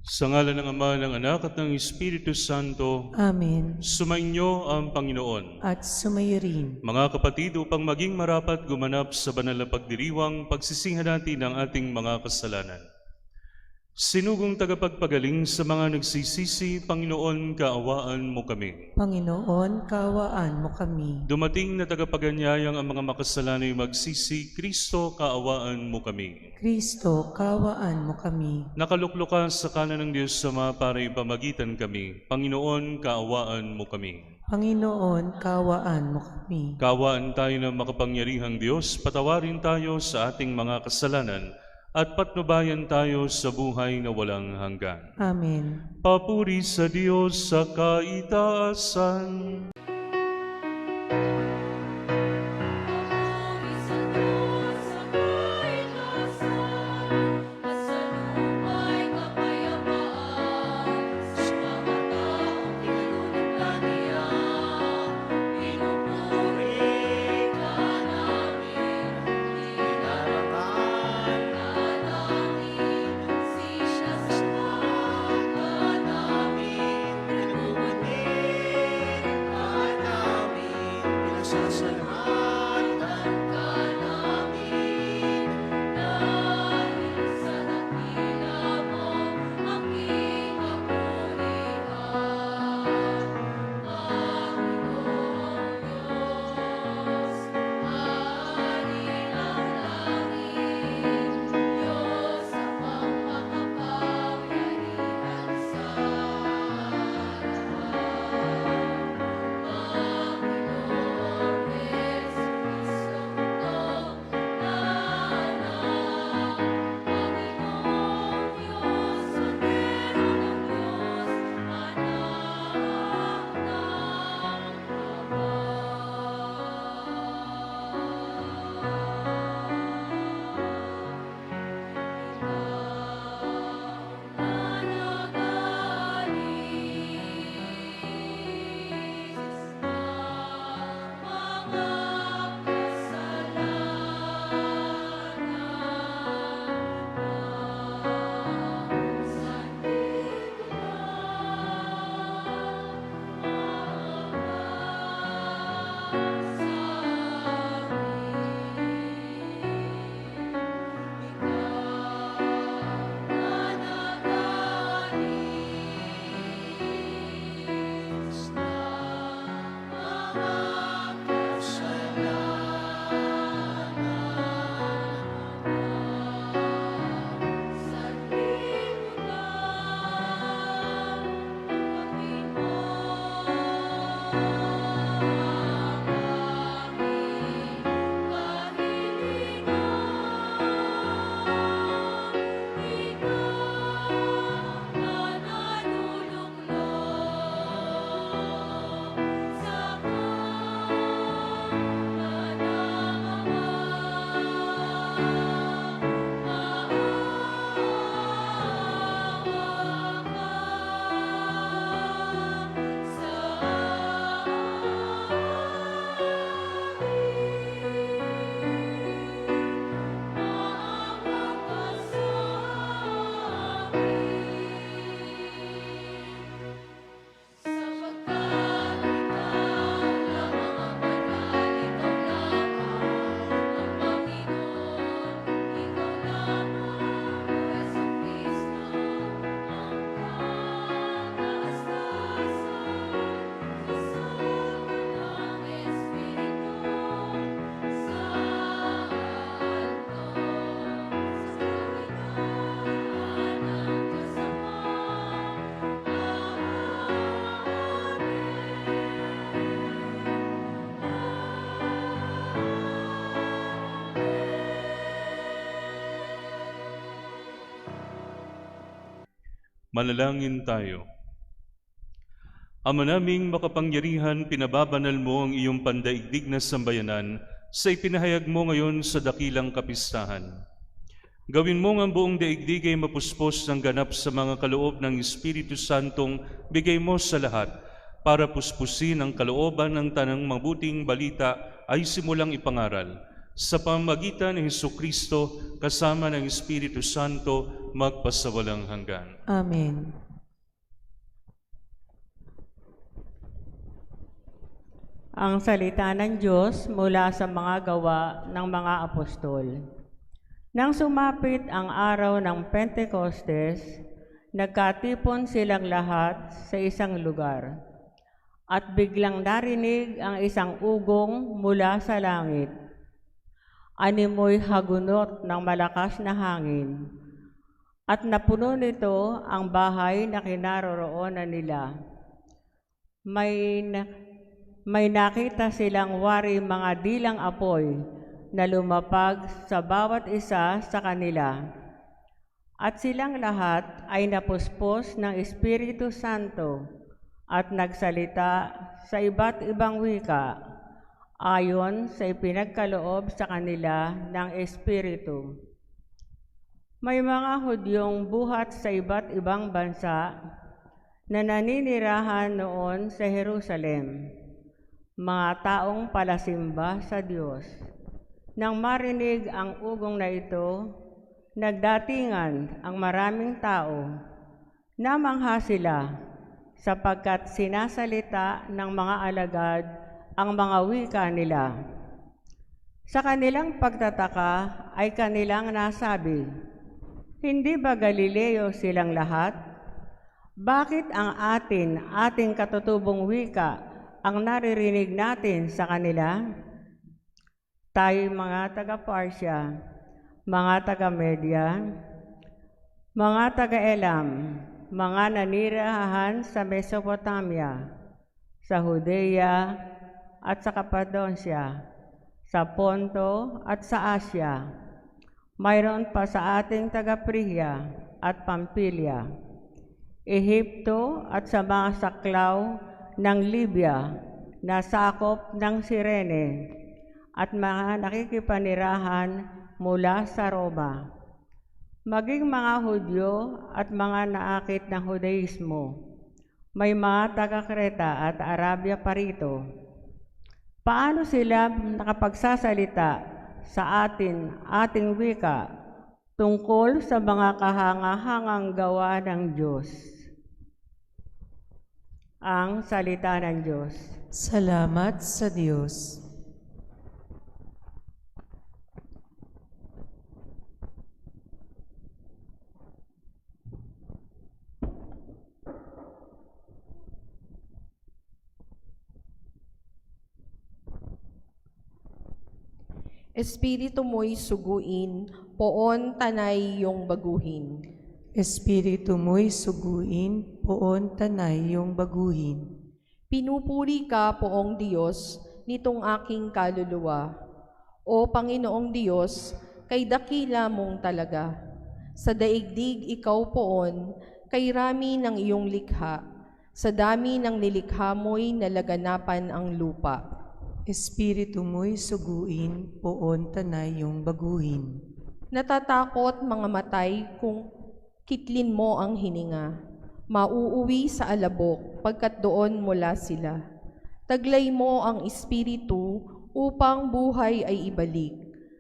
Sa ngalan ng Ama, ng Anak, at ng Espiritu Santo, Amen. sumainyo ang Panginoon. At sumayo rin. Mga kapatid, upang maging marapat gumanap sa banal na pagdiriwang, pagsisihan natin ang ating mga kasalanan. Sinugong tagapagpagaling sa mga nagsisisi, Panginoon, kaawaan mo kami. Panginoon, kaawaan mo kami. Dumating na tagapaganyayang ang mga makasalanay magsisi, Kristo, kaawaan mo kami. Kristo, kaawaan mo kami. Nakaluklukan sa kanan ng Diyos Ama para ipamagitan kami, Panginoon, kaawaan mo kami. Panginoon, kaawaan mo kami. Kaawaan tayo ng makapangyarihang Diyos, patawarin tayo sa ating mga kasalanan, at patnubayan tayo sa buhay na walang hanggan. Amen. Papuri sa Diyos sa kaitaasan. Manalangin tayo. Ama naming makapangyarihan, pinababanal mo ang iyong pandaigdig na sambayanan sa ipinahayag mo ngayon sa dakilang kapistahan. Gawin mo ang buong daigdig ay mapuspos ng ganap sa mga kaloob ng Espiritu Santong bigay mo sa lahat, para puspusin ang kalooban ng tanang mabuting balita ay simulang ipangaral sa pamamagitan ni Hesukristo kasama ng Espiritu Santo magpasawalang hanggan. Amen. Ang salita ng Diyos mula sa mga gawa ng mga apostol. Nang sumapit ang araw ng Pentecostes, nagkatipon silang lahat sa isang lugar. At biglang narinig ang isang ugong mula sa langit. Animoy hagunot ng malakas na hangin. At napuno nito ang bahay na kinaroroonan nila. May nakita silang wari mga dilang apoy na lumapag sa bawat isa sa kanila. At silang lahat ay napuspos ng Espiritu Santo at nagsalita sa iba't ibang wika ayon sa ipinagkaloob sa kanila ng Espiritu. May mga Hudyong buhat sa iba't ibang bansa na naninirahan noon sa Jerusalem, mga taong palasimba sa Diyos. Nang marinig ang ugong na ito, nagdatingan ang maraming tao. Namangha sila sapagkat sinasalita ng mga alagad ang mga wika nila. Sa kanilang pagtataka ay kanilang nasabi, "Hindi ba Galileo silang lahat? Bakit ang ating katutubong wika ang naririnig natin sa kanila?" Tayo mga taga-Parsya, mga taga-Media, mga taga-Elam, mga nanirahan sa Mesopotamia, sa Judea at sa Cappadocia, sa Ponto at sa Asia, mayroon pa sa ating taga-Phrygia at Pamphylia, Ehipto at sa mga saklaw ng Libya na sakop ng Cirene, at mga nakikipanirahan mula sa Roma, maging mga Hudyo at mga naakit ng Judaismo. May mga taga-Kreta at Arabia pa rito. Paano sila nakapagsasalita sa ating wika tungkol sa mga kahangahangang gawa ng Diyos? Ang salita ng Diyos. Salamat sa Diyos. Espiritu mo'y suguin, poon tanay yung baguhin. Espiritu mo'y suguin, poon tanay yung baguhin. Pinupuri ka, poong Diyos, nitong aking kaluluwa. O Panginoong Diyos, kay dakila mong talaga. Sa daigdig ikaw poon, kay rami ng iyong likha. Sa dami ng nilikha mo'y nalaganapan ang lupa. Espiritu mo'y suguin, poon tanay yung baguhin. Natatakot mga matay kung kitlin mo ang hininga. Mauuwi sa alabok pagkat doon mula sila. Taglay mo ang espiritu upang buhay ay ibalik.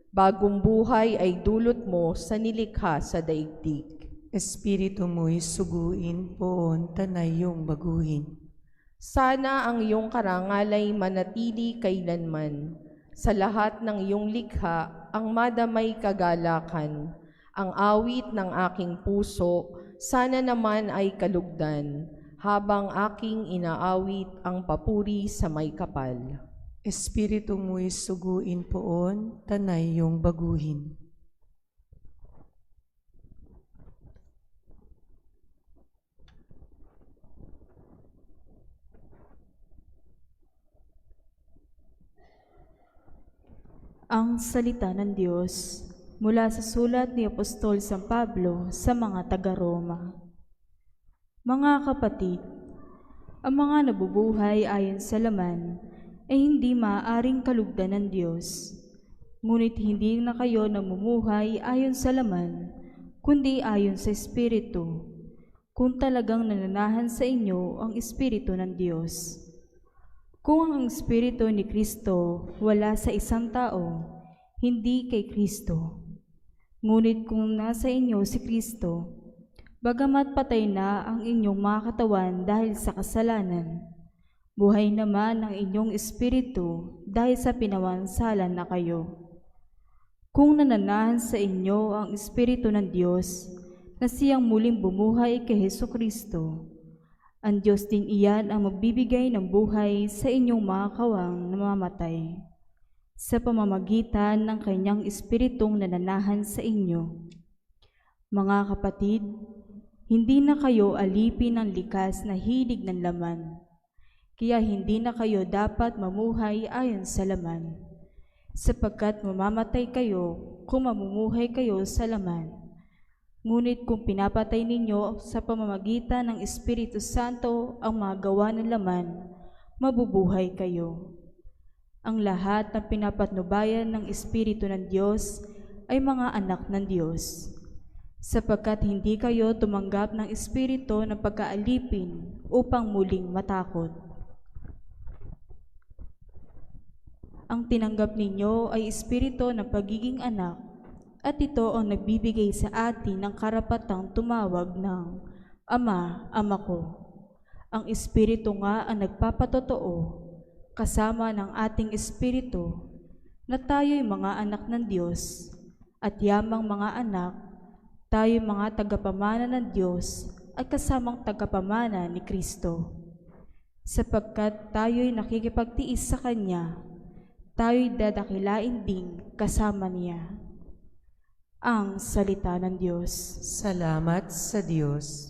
Bagong buhay ay dulot mo sa nilikha sa daigdig. Espiritu mo'y suguin, poon tanay yung baguhin. Sana ang iyong karangalay manatili kailanman. Sa lahat ng iyong likha, ang madamay kagalakan. Ang awit ng aking puso, sana naman ay kalugdan, habang aking inaawit ang papuri sa may kapal. Espiritu mo'y suguin, poon tanay yung baguhin. Ang salita ng Diyos mula sa sulat ni Apostol San Pablo sa mga taga-Roma. Mga kapatid, ang mga nabubuhay ayon sa laman ay hindi maaaring kalugdan ng Diyos. Ngunit hindi na kayo namumuhay ayon sa laman, kundi ayon sa Espiritu, kung talagang nananahan sa inyo ang Espiritu ng Diyos. Kung ang Espiritu ni Kristo wala sa isang tao, hindi kay Kristo. Ngunit kung nasa inyo si Kristo, bagamat patay na ang inyong mga katawan dahil sa kasalanan, buhay naman ang inyong espiritu dahil sa pinawansalan na kayo. Kung nananahan sa inyo ang Espiritu ng Diyos na siyang muling bumuhay kay Hesukristo, ang Diyos din iyan ang magbibigay ng buhay sa inyong mga kawang namamatay sa pamamagitan ng kanyang Espiritong nananahan sa inyo. Mga kapatid, hindi na kayo alipin ng likas na hilig ng laman, kaya hindi na kayo dapat mamuhay ayon sa laman. Sapagkat mamamatay kayo kung mamumuhay kayo sa laman. Ngunit kung pinapatay ninyo sa pamamagitan ng Espiritu Santo ang mga gawa ng laman, mabubuhay kayo. Ang lahat ng pinapatnubayan ng Espiritu ng Diyos ay mga anak ng Diyos. Sapagkat hindi kayo tumanggap ng espiritu ng pagkaalipin upang muling matakot. Ang tinanggap ninyo ay espiritu ng pagiging anak, at ito ang nagbibigay sa atin ng karapatang tumawag ng Ama, Ama ko. Ang espiritu nga ang nagpapatotoo, kasama ng ating espiritu, na tayo'y mga anak ng Diyos, at yamang mga anak, tayo'y mga tagapamana ng Diyos at kasamang tagapamana ni Kristo. Sapagkat tayo'y nakikipagtiis sa Kanya, tayo'y dadakilain ding kasama niya. Ang salita ng Diyos. Salamat sa Diyos.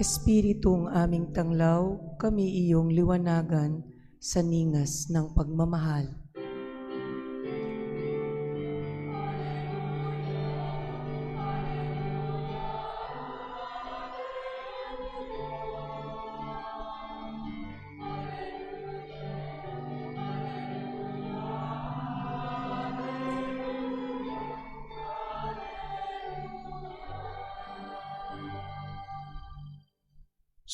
Espiritong aming tanglaw, kami iyong liwanagan sa ningas ng pagmamahal.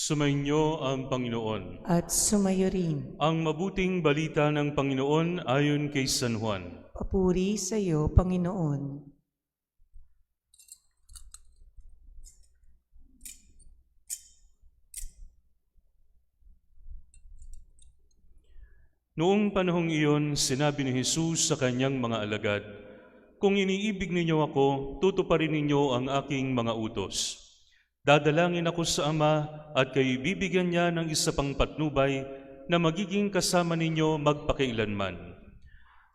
Sumainyo ang Panginoon. At sumayo rin. Ang mabuting balita ng Panginoon ayon kay San Juan. Papuri sa iyo, Panginoon. Noong panahong iyon, sinabi ni Jesus sa kanyang mga alagad, "Kung iniibig ninyo ako, tutuparin ninyo ang aking mga utos. Dadalangin ako sa Ama at kayo bibigyan niya ng isa pang patnubay na magiging kasama ninyo magpakailanman.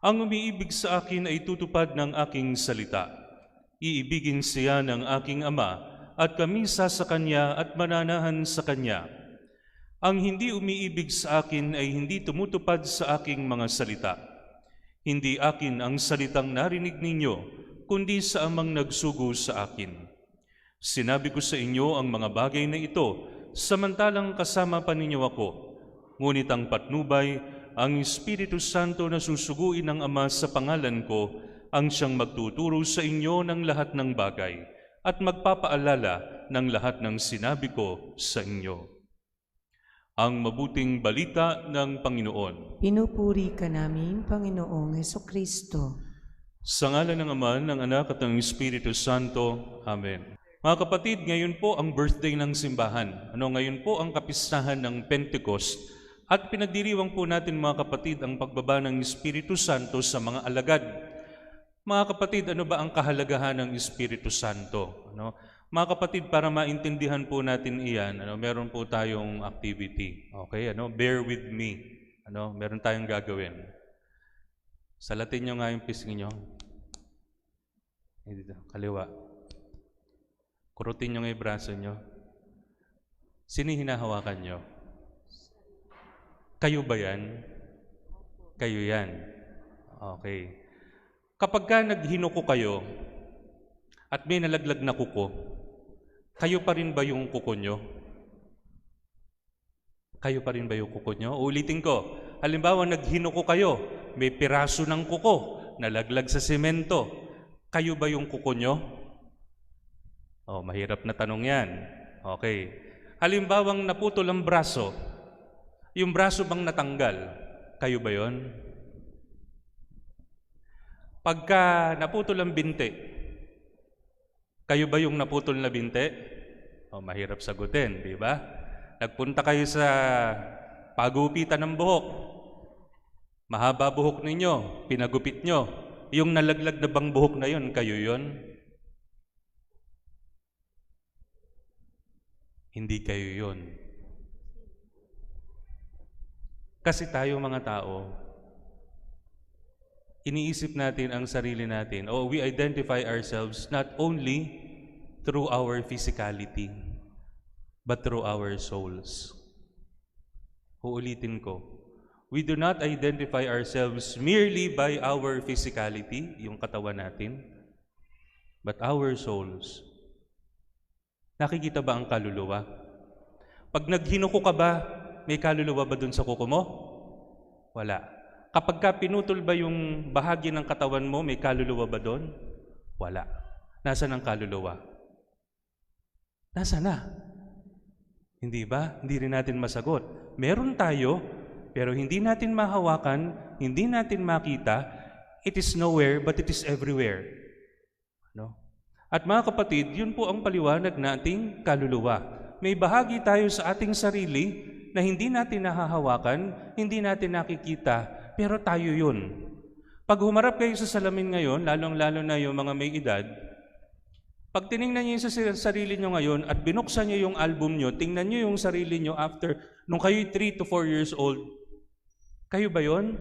Ang umiibig sa akin ay tutupad ng aking salita. Iibigin siya ng aking Ama at kami sa Kanya at mananahan sa Kanya. Ang hindi umiibig sa akin ay hindi tumutupad sa aking mga salita. Hindi akin ang salitang narinig ninyo, kundi sa Amang nagsugo sa akin. Sinabi ko sa inyo ang mga bagay na ito, samantalang kasama pa ninyo ako. Ngunit ang patnubay, ang Espiritu Santo na susuguin ng Ama sa pangalan ko, ang siyang magtuturo sa inyo ng lahat ng bagay at magpapaalala ng lahat ng sinabi ko sa inyo." Ang mabuting balita ng Panginoon. Pinupuri ka namin, Panginoong Hesukristo. Sa ngalan ng Ama, ng Anak at ng Espiritu Santo. Amen. Mga kapatid, ngayon po ang birthday ng simbahan. Ngayon po ang kapistahan ng Pentecost. At pinagdiriwang po natin, mga kapatid, ang pagbaba ng Espiritu Santo sa mga alagad. Mga kapatid, ano ba ang kahalagahan ng Espiritu Santo? Mga kapatid, para maintindihan po natin iyan, meron po tayong activity. Okay, bear with me. Meron tayong gagawin. Salatin nyo nga yung pisngi nyo. Dito, kaliwa. Kurutin nyo nga yung braso nyo. Sino hinahawakan nyo? Kayo ba yan? Kayo yan. Okay. Kapag ka naghinuko kayo at may nalaglag na kuko, kayo pa rin ba yung kuko nyo? Kayo pa rin ba yung kuko nyo? Ulitin ko. Halimbawa, naghinuko kayo, may piraso ng kuko, nalaglag sa semento. Kayo ba yung kuko nyo? Oh, mahirap na tanong yan. Okay. Halimbawang naputol ang braso, yung braso bang natanggal? Kayo ba yon? Pagka naputol ang binti, kayo ba yung naputol na binti? Oh, mahirap sagutin, di ba? Nagpunta kayo sa pagupitan ng buhok. Mahaba buhok ninyo, pinagupit nyo. Yung nalaglag na bang buhok na yun, kayo yun? Hindi kayo yun. Kasi tayo mga tao, iniisip natin ang sarili natin, o we identify ourselves not only through our physicality, but through our souls. Uulitin ko, we do not identify ourselves merely by our physicality, yung katawan natin, but our souls. Nakikita ba ang kaluluwa? Pag naghinuko ka ba, may kaluluwa ba dun sa kuko mo? Wala. Kapag ka pinutol ba yung bahagi ng katawan mo, may kaluluwa ba dun? Wala. Nasaan ang kaluluwa? Nasaan na? Hindi ba? Hindi rin natin masagot. Meron tayo, pero hindi natin mahawakan, hindi natin makita. It is nowhere, but it is everywhere. No? At mga kapatid, yun po ang paliwanag nating kaluluwa. May bahagi tayo sa ating sarili na hindi natin nahahawakan, hindi natin nakikita, pero tayo yun. Pag humarap kayo sa salamin ngayon, lalong-lalo na yung mga may edad, pag tinignan niyo sa sarili niyo ngayon at binuksan niyo yung album niyo, tingnan niyo yung sarili niyo after, nung kayo 3 to 4 years old, kayo ba yon?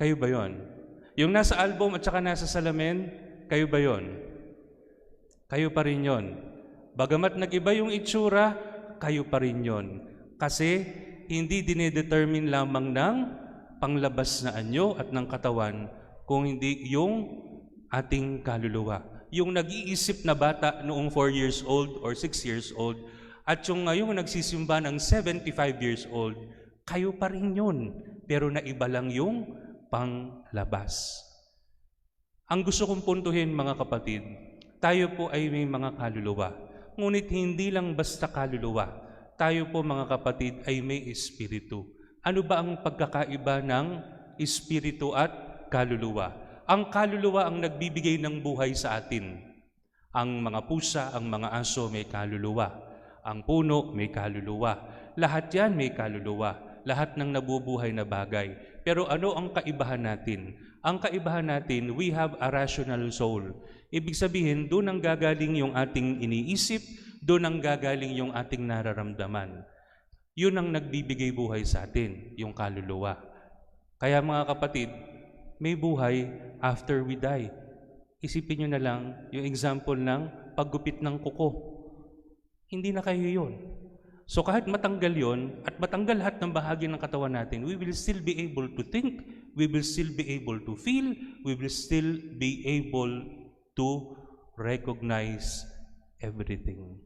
Kayo ba yon? Yung nasa album at saka nasa salamin, kayo ba yon? Kayo pa rin yon. Bagamat nag-iba yung itsura, kayo pa rin yon. Kasi hindi dinedetermine lamang ng panglabas na anyo at ng katawan, kung hindi yung ating kaluluwa. Yung nag-iisip na bata noong 4 years old or 6 years old at yung ngayong nagsisimba ng 75 years old, kayo pa rin yun, pero naiba lang yung panglabas. Ang gusto kong puntuhin mga kapatid, tayo po ay may mga kaluluwa. Ngunit hindi lang basta kaluluwa, tayo po mga kapatid ay may espiritu. Ano ba ang pagkakaiba ng espiritu at kaluluwa? Ang kaluluwa ang nagbibigay ng buhay sa atin. Ang mga pusa, ang mga aso may kaluluwa. Ang puno may kaluluwa. Lahat yan may kaluluwa. Lahat ng nabubuhay na bagay. Pero ano ang kaibahan natin? Ang kaibahan natin, we have a rational soul. Ibig sabihin, doon ang gagaling yung ating iniisip, doon ang gagaling yung ating nararamdaman. Yun ang nagbibigay buhay sa atin, yung kaluluwa. Kaya mga kapatid, may buhay after we die. Isipin nyo na lang yung example ng paggupit ng kuko. Hindi na kayo yun. So kahit matanggal yon at matanggal lahat ng bahagi ng katawan natin, we will still be able to think, we will still be able to feel, we will still be able to recognize everything.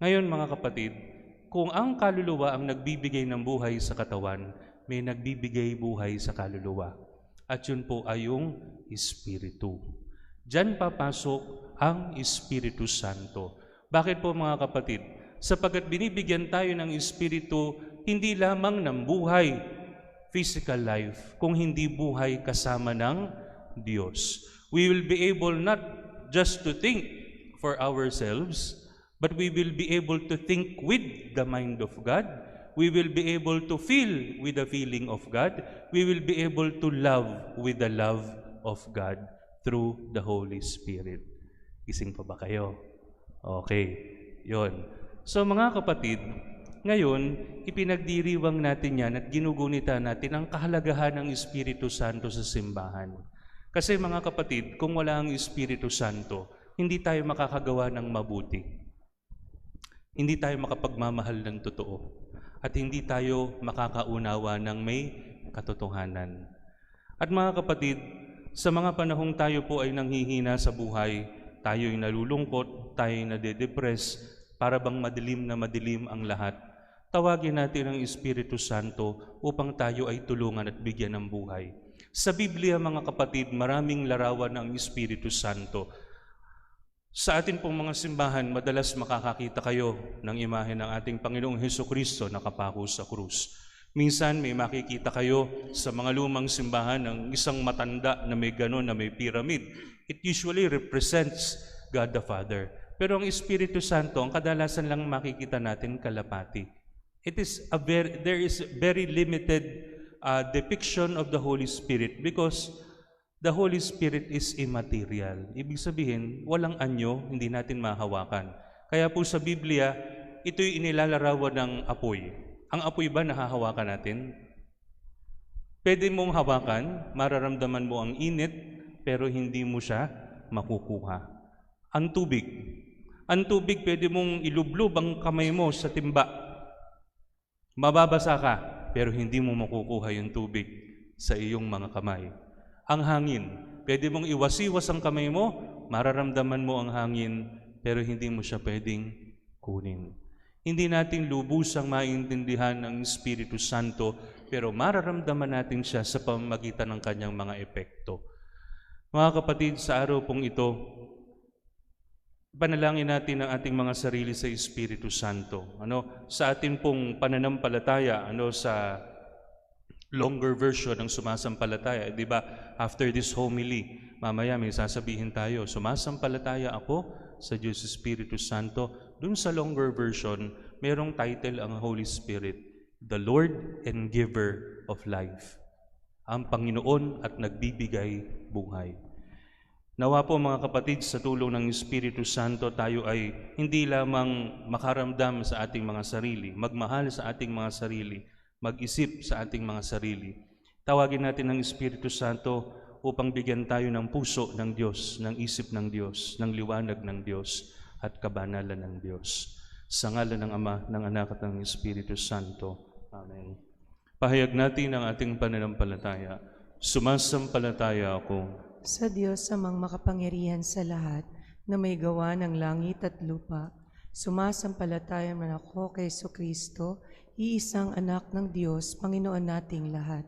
Ngayon mga kapatid, kung ang kaluluwa ang nagbibigay ng buhay sa katawan, may nagbibigay buhay sa kaluluwa. At yun po ay yung Espiritu. Diyan papasok ang Espiritu Santo. Bakit po mga kapatid? Sapagkat binibigyan tayo ng Espiritu hindi lamang ng buhay, physical life, kung hindi buhay kasama ng Diyos. We will be able not just to think for ourselves, but we will be able to think with the mind of God. We will be able to feel with the feeling of God. We will be able to love with the love of God through the Holy Spirit. Gising pa ba kayo? Okay, yon. So mga kapatid, ngayon, ipinagdiriwang natin yan at ginugunita natin ang kahalagahan ng Espiritu Santo sa simbahan. Kasi mga kapatid, kung wala ang Espiritu Santo, hindi tayo makakagawa ng mabuti. Hindi tayo makapagmamahal ng totoo. At hindi tayo makakaunawa ng may katotohanan. At mga kapatid, sa mga panahong tayo po ay nanghihina sa buhay, tayo'y nalulungkot, tayo'y nade-depress, para bang madilim na madilim ang lahat, tawagin natin ang Espiritu Santo upang tayo ay tulungan at bigyan ng buhay. Sa Biblia, mga kapatid, maraming larawan ng Espiritu Santo. Sa atin pong mga simbahan, madalas makakakita kayo ng imahe ng ating Panginoong Hesukristo nakapako sa krus. Minsan may makikita kayo sa mga lumang simbahan ng isang matanda na may gano'n na may pyramid. It usually represents God the Father. Pero ang Espiritu Santo, ang kadalasan lang makikita natin kalapati. There is very limited depiction of the Holy Spirit because the Holy Spirit is immaterial. Ibig sabihin, walang anyo, hindi natin mahawakan. Kaya po sa Biblia, ito'y inilalarawan ng apoy. Ang apoy ba nahahawakan natin? Pwede mong hawakan, mararamdaman mo ang init, pero hindi mo siya makukuha. Ang tubig pwede mong ilublob ang kamay mo sa timba. Mababasa ka, pero hindi mo makukuha yung tubig sa iyong mga kamay. Ang hangin, pwede mong iwasiwas ang kamay mo, mararamdaman mo ang hangin, pero hindi mo siya pwedeng kunin. Hindi natin lubusang maintindihan ang Espiritu Santo, pero mararamdaman natin siya sa pamamagitan ng kanyang mga epekto. Mga kapatid, sa araw pong ito, panalangin natin ang ating mga sarili sa Espiritu Santo. Sa ating pong pananampalataya, sa longer version ng sumasampalataya, di ba? After this homily, mamaya may sasabihin tayo, sumasampalataya ako sa Diyos Espiritu Santo. Dun sa longer version, merong title ang Holy Spirit, the Lord and Giver of Life. Ang Panginoon at nagbibigay buhay. Nawa po mga kapatid, sa tulong ng Espiritu Santo, tayo ay hindi lamang makaramdam sa ating mga sarili, magmahal sa ating mga sarili, mag-isip sa ating mga sarili. Tawagin natin ang Espiritu Santo upang bigyan tayo ng puso ng Diyos, ng isip ng Diyos, ng liwanag ng Diyos at kabanalan ng Diyos. Sa ngalan ng Ama, ng Anak at ng Espiritu Santo. Amen. Pahayag natin ang ating pananampalataya. Sumasampalataya ako sa Diyos amang makapangyarihan sa lahat, na may gawa ng langit at lupa. Sumasampalataya man ako kay Jesucristo, iisang anak ng Diyos, Panginoon nating lahat.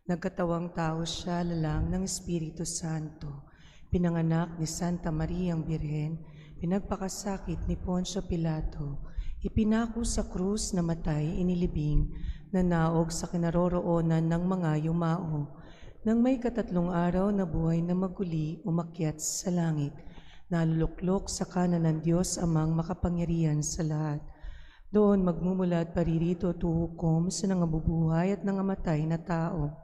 Nagkatawang tao siya, lalang ng Espiritu Santo. Pinanganak ni Santa Maria ang Birhen, pinagpakasakit ni Poncio Pilato, ipinako sa krus, namatay, inilibing, nanaog sa kinaroroonan ng mga yumao. Nang may 3 araw na buhay na maguli, umakyat sa langit, naluluklok sa kanan ng Diyos amang makapangyarihan sa lahat. Doon magmumula at paririto tuhukom sa nangabubuhay at nangamatay na tao.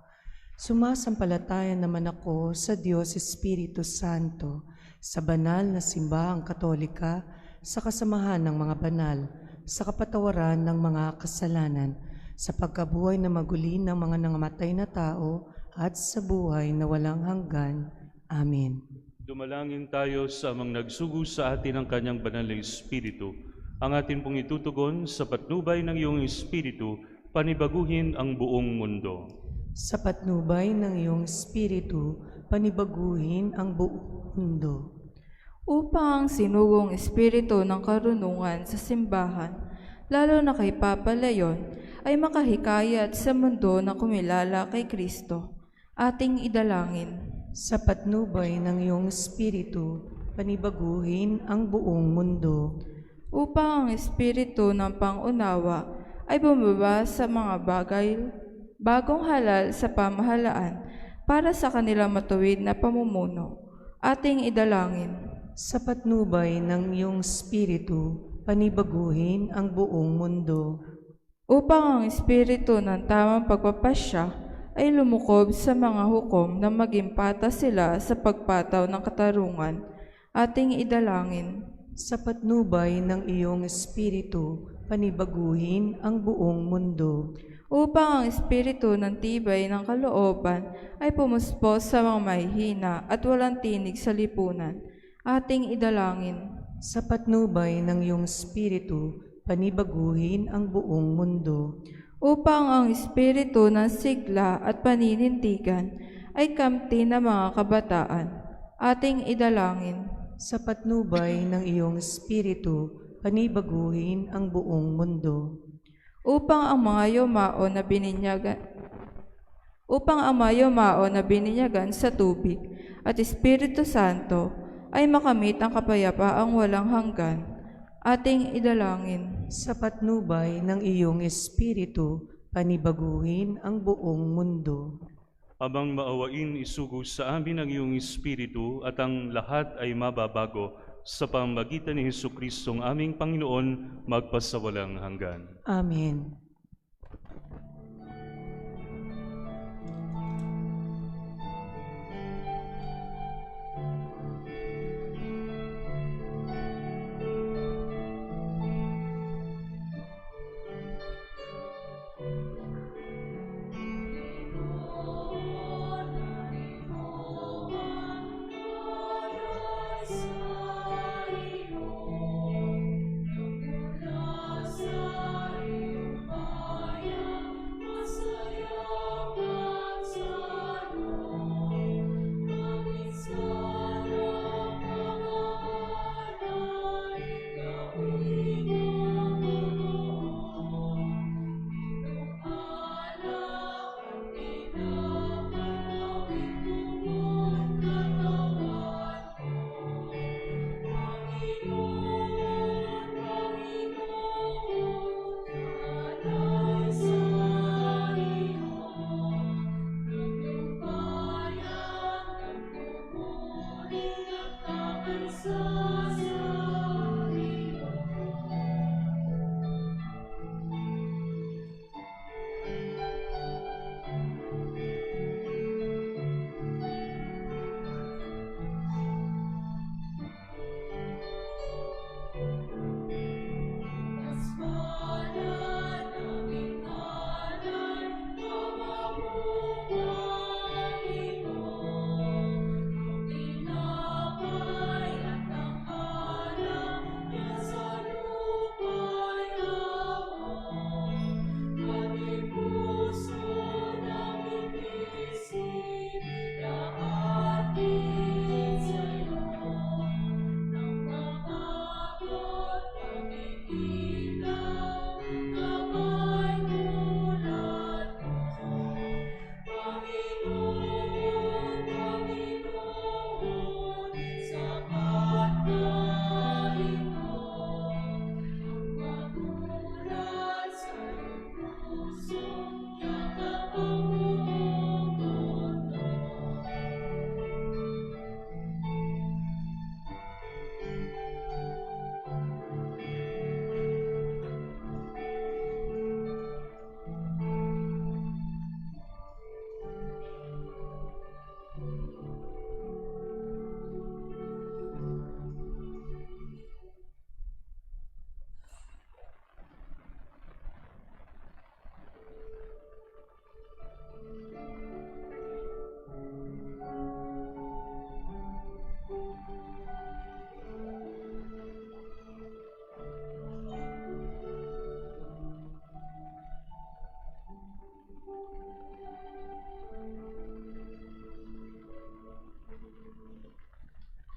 Sumasampalataya naman ako sa Diyos Espiritu Santo, sa banal na simbahang katolika, sa kasamahan ng mga banal, sa kapatawaran ng mga kasalanan, sa pagkabuhay na maguli ng mga nangamatay na tao, at sa buhay na walang hanggan. Amen. Dumalangin tayo sa amang nagsugo sa atin ng kanyang banal na Espiritu. Ang atin pong itutugon sa patnubay ng iyong Espiritu, panibaguhin ang buong mundo. Sa patnubay ng iyong Espiritu, panibaguhin ang buong mundo. Upang ang sinugong Espiritu ng karunungan sa simbahan, lalo na kay Papa Leon, ay makahikayat sa mundo na kumilala kay Kristo. Ating idalangin. Sa patnubay ng iyong Espiritu, panibaguhin ang buong mundo. Upang ang Espiritu ng pangunawa ay bumaba sa mga bagong halal sa pamahalaan para sa kanilang matuwid na pamumuno. Ating idalangin. Sa patnubay ng iyong Espiritu, panibaguhin ang buong mundo. Upang ang Espiritu ng tamang pagpapasya ay lumukob sa mga hukom na maging patas sila sa pagpataw ng katarungan. Ating idalangin. Sa patnubay ng iyong Espiritu, panibaguhin ang buong mundo. Upang ang Espiritu ng tibay ng kalooban ay pumuspos sa mga mahihina at walang tinig sa lipunan. Ating idalangin. Sa patnubay ng iyong Espiritu, panibaguhin ang buong mundo. upang ang espiritu ng sigla at paninindigan ay kamti ng mga kabataan. Ating idalangin. Sa patnubay ng iyong espiritu, panibaguhin ang buong mundo. Upang ang mga yumao na bininyagan sa tubig at Espiritu Santo ay makamit ang kapayapaang walang hanggan. Ating idalangin. Sa patnubay ng iyong espiritu, panibaguhin ang buong mundo. Amang maawain isugo sa amin ang iyong espiritu at ang lahat ay mababago sa pamamagitan ni Jesucristong aming Panginoon magpasawalang hanggan. Amen.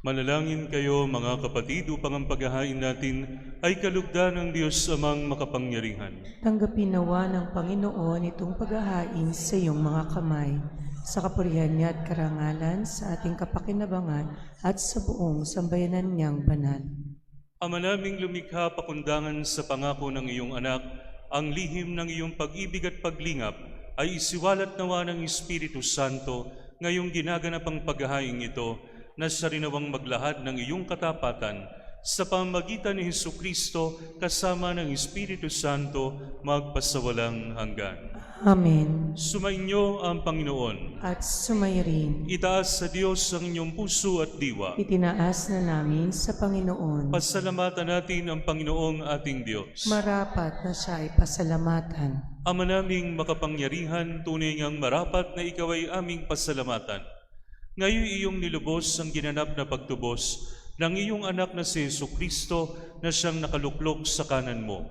Manalangin kayo mga kapatid upang ang paghahain natin ay kalugdan ng Diyos amang makapangyarihan. Tanggapin nawa ng Panginoon itong paghahain sa iyong mga kamay, sa kapurihan niya at karangalan, sa ating kapakinabangan at sa buong sambayanan niyang banal. Ama naming lumikha pakundangan sa pangako ng iyong anak, ang lihim ng iyong pag-ibig at paglingap ay isiwalat nawa ng Espiritu Santo ngayong ginaganapang paghahain ito, na siya rin nawang maglahad ng iyong katapatan sa pamamagitan ni Jesucristo kasama ng Espiritu Santo magpasawalang hanggan. Amen. Sumainyo ang Panginoon. At sumayrin, Itaas sa Diyos ang inyong puso at diwa. itinaas na namin sa Panginoon. Pasalamatan natin ang Panginoong ating Diyos. Marapat na siya ay pasalamatan. Ama naming makapangyarihan, tunay ngang marapat na ikaw ay aming pasalamatan. Ngayon iyong nilubos ang ginanap na pagtubos ng iyong anak na si Jesucristo na siyang nakaluklok sa kanan mo.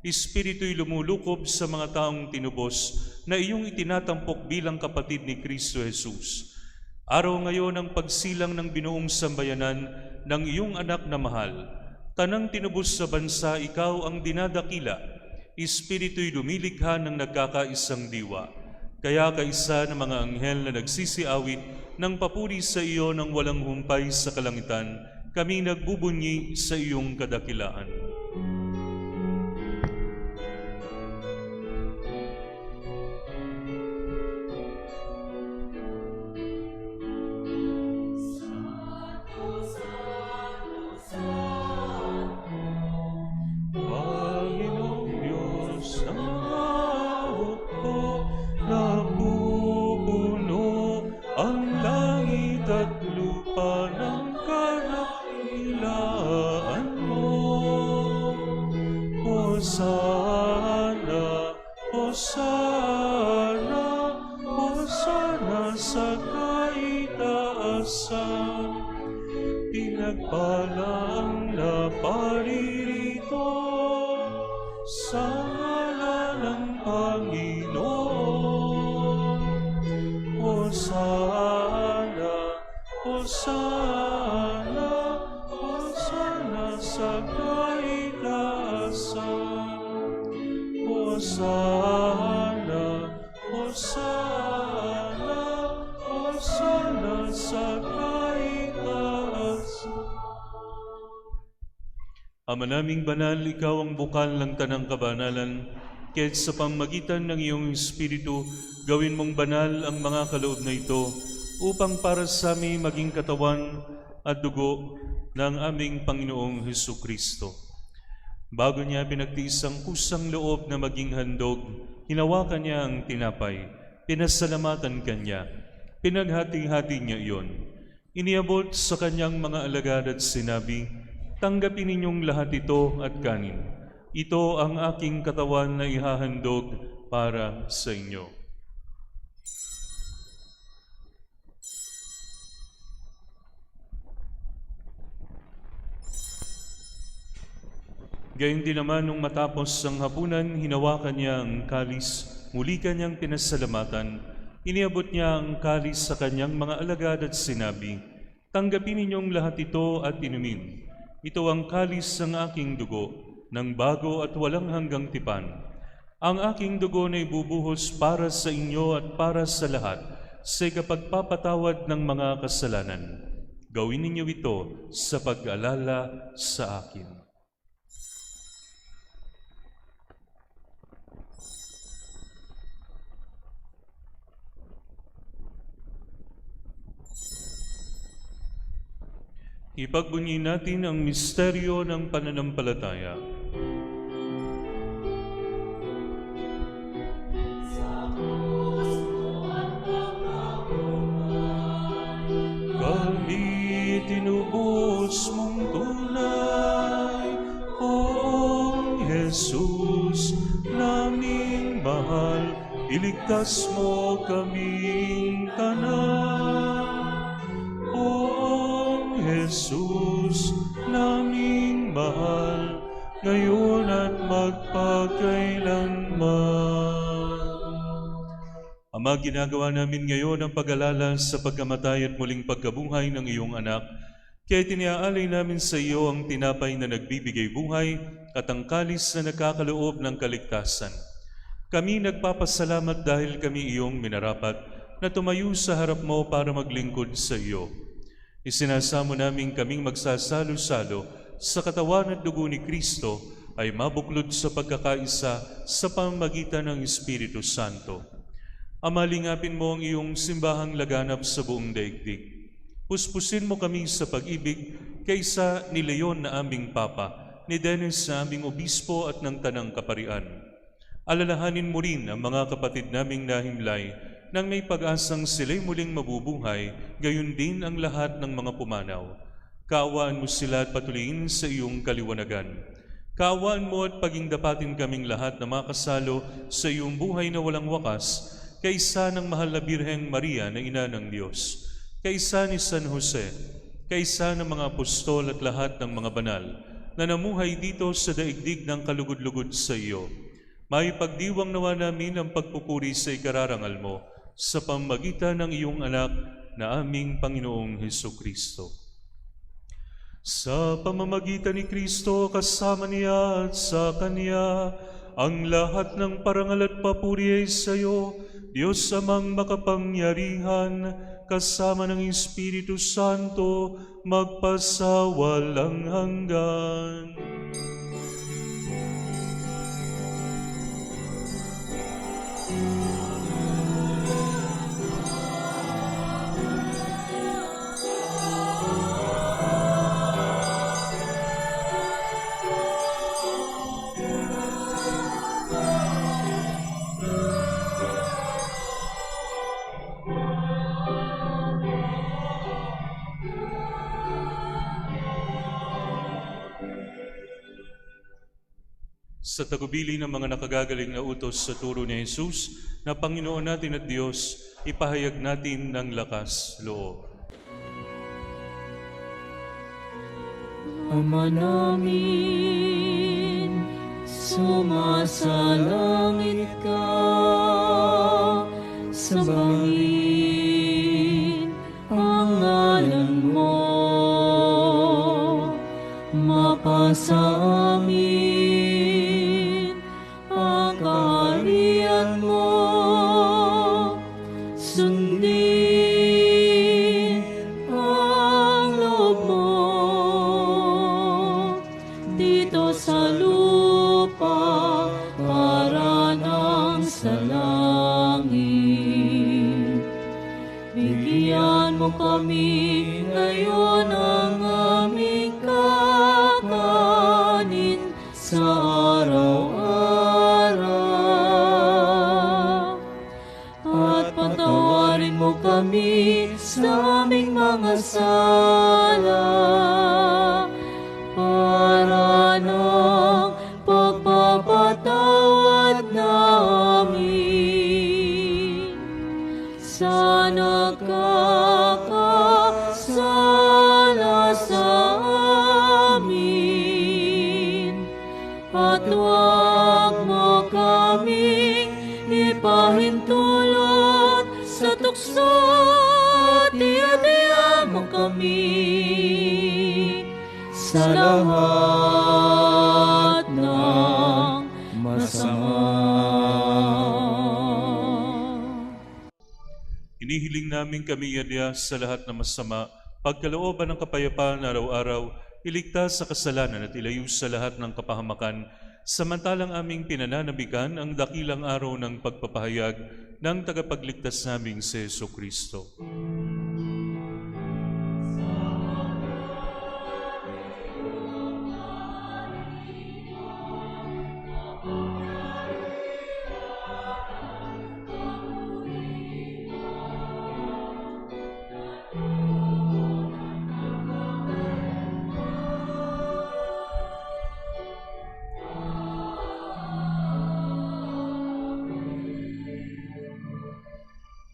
Espiritu'y lumulukob sa mga taong tinubos na iyong itinatampok bilang kapatid ni Kristo Jesus. Araw ngayon ang pagsilang ng binuong sambayanan ng iyong anak na mahal. Tanang tinubos sa bansa, ikaw ang dinadakila. Espiritu'y lumilikha ng nagkakaisang diwa. Kaya kaisa ng mga anghel na nagsisiawit ng papuri sa iyo ng walang humpay sa kalangitan, kami nagbubunyi sa iyong kadakilaan. Hosana, Hosana, Hosana sa kaitaasan. Pinagpala ang naparirito sa ngalan ng Panginoon. Hosana, Hosana, Hosana sa kaitaasan. Hosana, Hosana, Hosana sa kaitaasan. Ama naming banal, ikaw ang bukal ng tanang kabanalan, kaya't sa pamamagitan ng iyong Espiritu, gawin mong banal ang mga kaloob na ito, upang para sa amin maging katawan at dugo ng aming Panginoong Hesukristo. Bago niya pinagtiis ang kusang loob na maging handog, hinawakan niya ang tinapay, pinasalamatan kanya, pinaghati-hati niya iyon. Iniabot sa kanyang mga alagad at sinabi, "Tanggapin ninyong lahat ito at kanin. Ito ang aking katawan na ihahandog para sa inyo." Gayun din naman nung matapos ang hapunan, hinawakan niya ang kalis, muli kanyang pinasalamatan, iniabot niya ang kalis sa kanyang mga alagad at sinabi, "Tanggapin ninyong lahat ito at inumin. Ito ang kalis ng aking dugo, ng bago at walang hanggang tipan. Ang aking dugo na ibubuhos para sa inyo at para sa lahat, sa ikapagpapatawad ng mga kasalanan. Gawin ninyo ito sa pag-alala sa akin." Ipagbunyi natin ang misteryo ng pananampalataya. Kami tinubos mong tunay, O Jesus, naming mahal, iligtas mo kaming tanan. O Jesus, naming mahal, ngayon at magpakailanman. Ama, ginagawa namin ngayon ang pag-alala sa pagkamatay at muling pagkabuhay ng iyong anak, kaya tiniaalay namin sa iyo ang tinapay na nagbibigay buhay at ang kalis na nagkakaloob ng kaligtasan. Kami nagpapasalamat dahil kami iyong minarapat na tumayo sa harap mo para maglingkod sa iyo. Isinasamo namin kaming magsasalo-salo sa katawan at dugo ni Kristo ay mabuklod sa pagkakaisa sa pamamagitan ng Espiritu Santo. Ama, lingapin mo ang iyong simbahang laganap sa buong daigdig. Puspusin mo kami sa pag-ibig kaysa ni Leon na aming Papa, ni Dennis na aming Obispo at ng Tanang Kaparian. Alalahanin mo rin ang mga kapatid naming nahimlay nang may pag-asang sila'y muling mabubuhay, gayon din ang lahat ng mga pumanaw. Kaawaan mo sila at patuloyin sa iyong kaliwanagan. Kaawaan mo at pagingdapatin kaming lahat na makasalo sa iyong buhay na walang wakas, kaysa ng mahal na Birheng Maria na Ina ng Diyos, kaysa ni San Jose, kaysa ng mga apostol at lahat ng mga banal, na namuhay dito sa daigdig ng kalugod-lugod sa iyo. May pagdiwang nawa namin ang pagpupuri sa ikararangal mo sa pamamagitan ng iyong anak na aming Panginoong Hesukristo. Sa pamamagitan ni Kristo, kasama niya at sa Kanya, ang lahat ng parangal at papuri ay sa iyo, Diyos amang makapangyarihan, kasama ng Espiritu Santo, magpasawalang hanggan. Sa tagubili ng mga nakagagaling na utos sa turo ni Jesus, na Panginoon natin at Diyos, ipahayag natin ng lakas loob. Ama namin, sumasalangit ka, sambahin ang ngalan mo, mapasa amin ang kaharian mo, sundin ang loob mo dito sa lupa para nang sa langit. Bigyan mo kami ngayon ang aming kakanin sa araw-araw, at patawarin mo kami sa aming mga sala, para ng pagpapatawad namin sa nagkakasala sa amin, at huwag mo kaming ipahintulot sa tukso, at iadya mo kami sa lahat ng masama. Inihiling namin kami yadya sa lahat ng masama, pagkalooban ng kapayapaan araw-araw, iligtas sa kasalanan at ilayo sa lahat ng kapahamakan, samantalang aming pinananabikan ang dakilang araw ng pagpapahayag ng tagapagligtas naming si Jesucristo.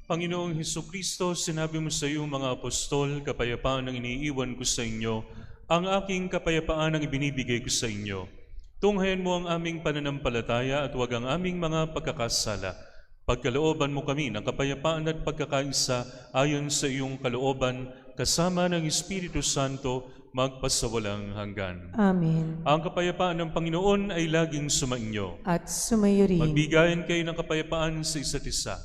Panginoong Hesukristo, sinabi mo sa iyong mga apostol, kapayapaan ang iniiwan ko sa inyo, ang aking kapayapaan ang ibinibigay ko sa inyo. Tunghayan mo ang aming pananampalataya at huwag ang aming mga pagkakasala. Pagkalooban mo kami ng kapayapaan at pagkakaisa ayon sa iyong kalooban, kasama ng Espiritu Santo, magpasawalang hanggan. Amen. Ang kapayapaan ng Panginoon ay laging sumainyo. At sumayo rin. Magbigayan kayo ng kapayapaan sa isa't isa.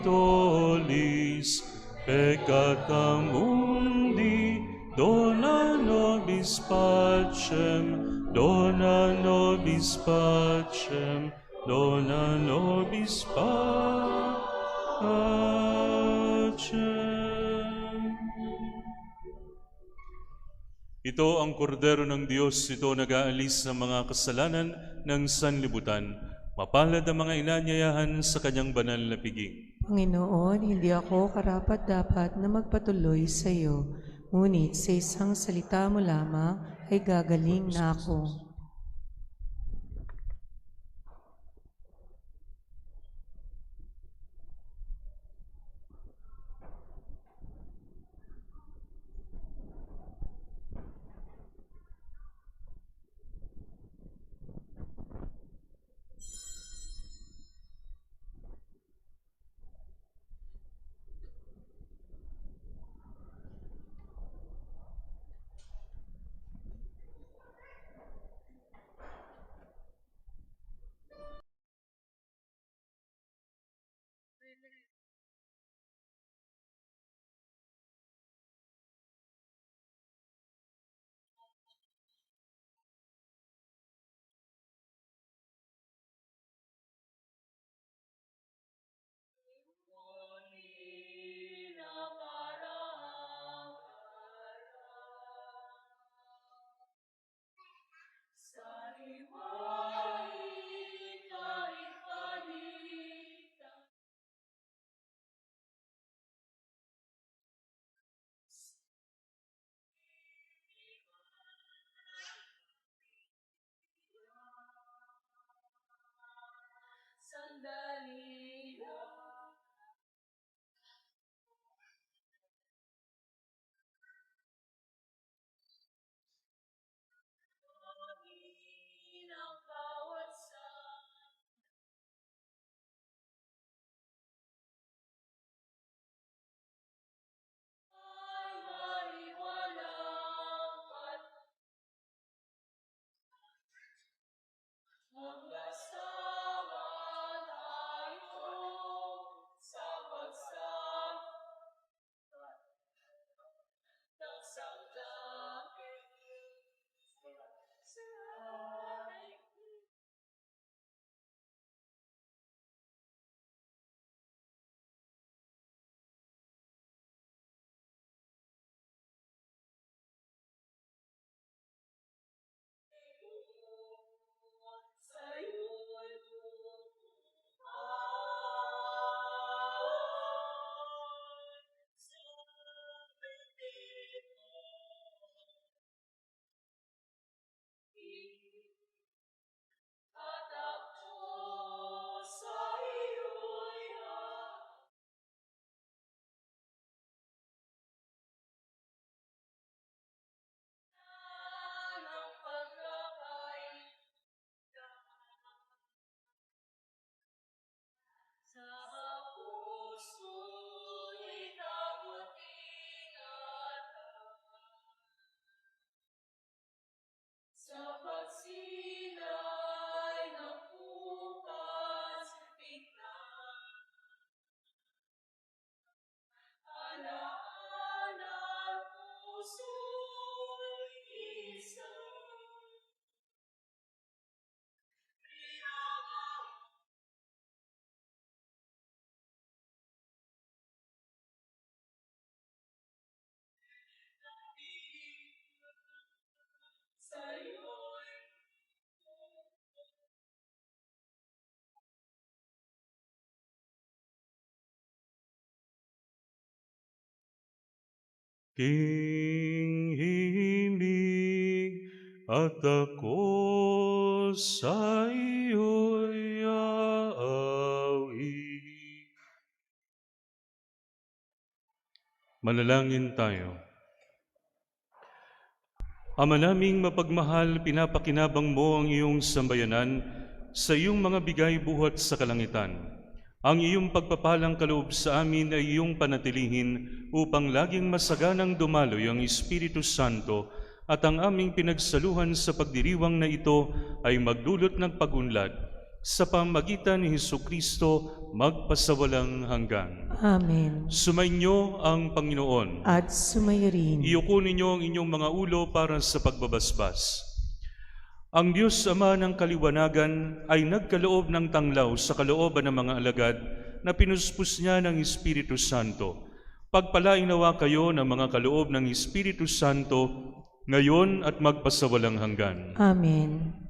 tollis peccata mundi, dona nobis pacem, dona nobis pacem, dona nobis pacem. Ito ang kordero ng Diyos, ito nag-aalis sa mga kasalanan ng sanlibutan. Mapalad ang mga inanyayahan sa kanyang banal na piging. Panginoon, hindi ako karapat-dapat na magpatuloy sa iyo, ngunit sa isang salita mo lamang ay gagaling na ako. Hinghimig at ako sa iyo'y aawi. Manalangin tayo. Ama naming mapagmahal, pinapakinabang mo ang iyong sambayanan sa iyong mga bigay buhat sa kalangitan. Ang iyong pagpapalang kaloob sa amin ay iyong panatilihin upang laging masaganang dumaloy ang Espiritu Santo at ang aming pinagsaluhan sa pagdiriwang na ito ay magdulot ng pag-unlad sa pamagitan ni Hesukristo magpasawalang hanggan. Amen. Sumainyo ang Panginoon. At sumayo rin. Iyuko ninyo ang inyong mga ulo para sa pagbabasbas. Ang Diyos Ama ng Kaliwanagan ay nagkaloob ng tanglaw sa kalooban ng mga alagad na pinuspos niya ng Espiritu Santo. Pagpalain nawa kayo ng mga kaloob ng Espiritu Santo ngayon at magpasawalang hanggan. Amen.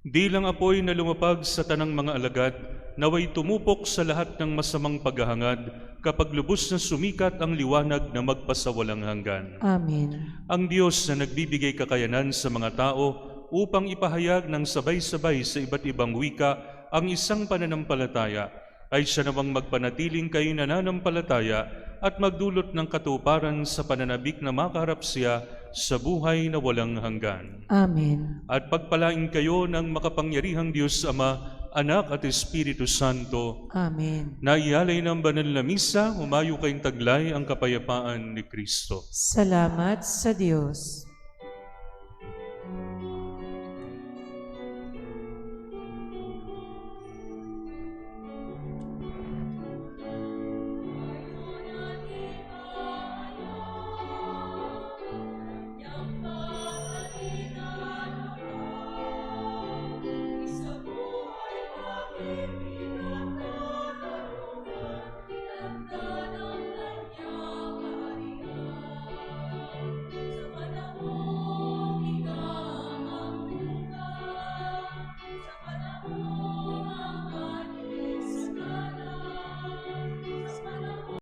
Di lang apoy na lumapag sa tanang mga alagad, naway tumupok sa lahat ng masamang paghahangad kapag lubos na sumikat ang liwanag na magpasawalang hanggan. Amen. Ang Diyos na nagbibigay kakayanan sa mga tao upang ipahayag ng sabay-sabay sa iba't ibang wika ang isang pananampalataya, ay siya namang magpanatiling kay nananampalataya at magdulot ng katuparan sa pananabik na makaharap siya sa buhay na walang hanggan. Amen. At pagpalain kayo ng makapangyarihang Diyos Ama, Anak at Espiritu Santo, Amen. na ialay ng banal na misa, humayo kayong taglay ang kapayapaan ni Kristo. Salamat sa Diyos.